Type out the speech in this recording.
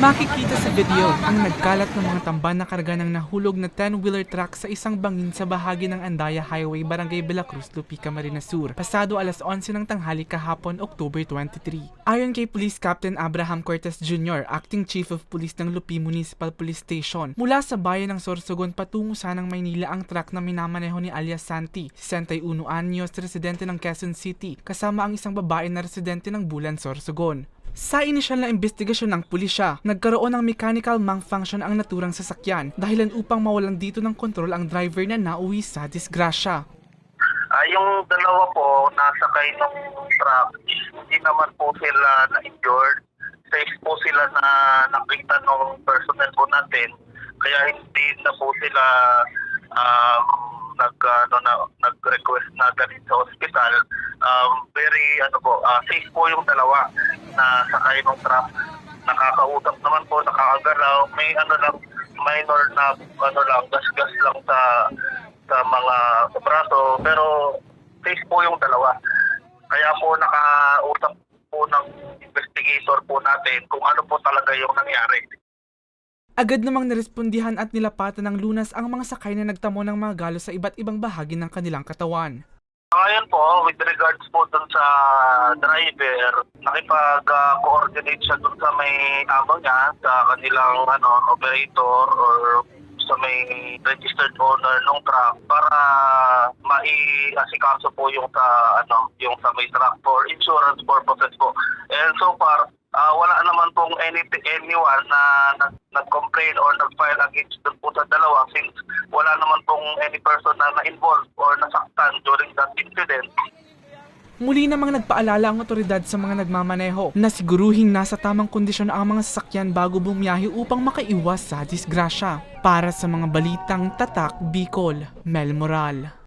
Makikita sa video ang nagkalat ng mga tamban na karga ng nahulog na 10-wheeler truck sa isang bangin sa bahagi ng Andaya Highway, Barangay Veracruz, Lupi, Camarines Sur, pasado alas 11 ng tanghali kahapon, October 23. Ayon kay Police Captain Abraham Cortez Jr., Acting Chief of Police ng Lupi Municipal Police Station, mula sa bayan ng Sorsogon patungo sanang Maynila ang truck na minamaneho ni alias Santi, 61 anyos, residente ng Quezon City, kasama ang isang babae na residente ng Bulan, Sorsogon. Sa inisyal na investigasyon ng pulisya, nagkaroon ng mechanical malfunction ang naturang sasakyan dahilan upang mawalan dito ng kontrol ang driver na nauwi sa disgrasya. Yung dalawa po nasakay ng truck, hindi naman po sila na-injured. Safe po sila na nakita ng personnel po natin, kaya hindi na po sila nag-request na galing sa hospital. Very safe po yung dalawa na sakay ng truck. Nakakausap naman po, nakakagalaw. May minor na gas-gas lang sa mga braso, pero safe po yung dalawa. Kaya po nakausap po ng investigator po natin kung ano po talaga yung nangyari. Agad namang narespondihan at nilapatan ng lunas ang mga sakay na nagtamo ng mga galos sa iba't ibang bahagi ng kanilang katawan. Ngayon po, with regards po dun sa driver, nakipag-coordinate siya dun sa may amo niya, sa kanilang operator or sa may registered owner ng truck para mai-asikaso po yung sa may truck for insurance purposes po. And so far, wala naman pong anyone na nag-complain or nag-file against dun po sa dalawa, since wala naman pong any person na na-involved or nasaktan during that incident. Muli namang nagpaalala ang otoridad sa mga nagmamaneho na siguruhing nasa tamang kondisyon ang mga sasakyan bago bumiyahe upang makaiwas sa disgrasya. Para sa mga balitang Tatak Bicol, Mel Moral.